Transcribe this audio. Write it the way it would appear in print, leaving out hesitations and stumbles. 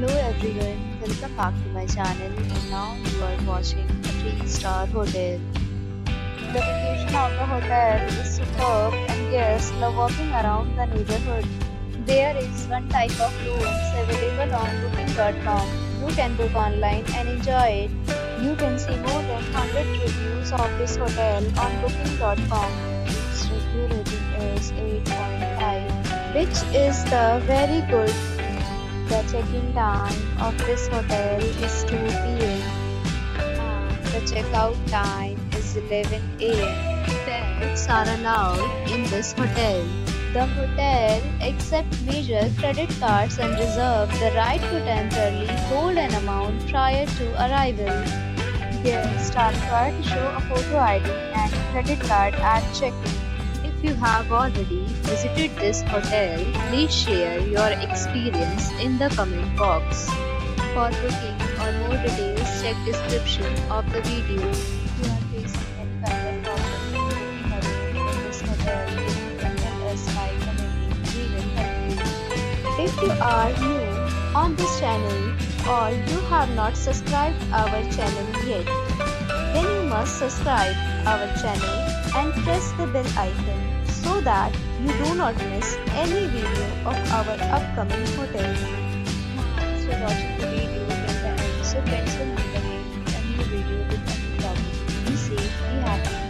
Hello everyone, welcome back to my channel and now you are watching a 3-star hotel. The location of the hotel is superb and guests love walking around the neighborhood. There is one type of rooms available on booking.com. You can book online and enjoy it. You can see more than 100 reviews of this hotel on booking.com. Its review rating is 8.5, which is the very good. The check-in time of this hotel is 2 p.m. and the checkout time is 11 a.m. Pets are allowed in this hotel. The hotel accepts major credit cards and reserves the right to temporarily hold an amount prior to arrival. Guests are required to show a photo ID and credit card at check-in. If you have already visited this hotel, please share your experience in the comment box. For booking or more details, check description of the video. If you are facing any kind of problem booking a room in this hotel, then you can tell us by commenting. We will help you. If you are new on this channel or you have not subscribed our channel yet, then you must subscribe our channel and press the bell icon so that you do not miss any video of our upcoming hotel. Thanks for watching the video till the end. So friends will meet again with a new video with a new topic. Be safe, be happy.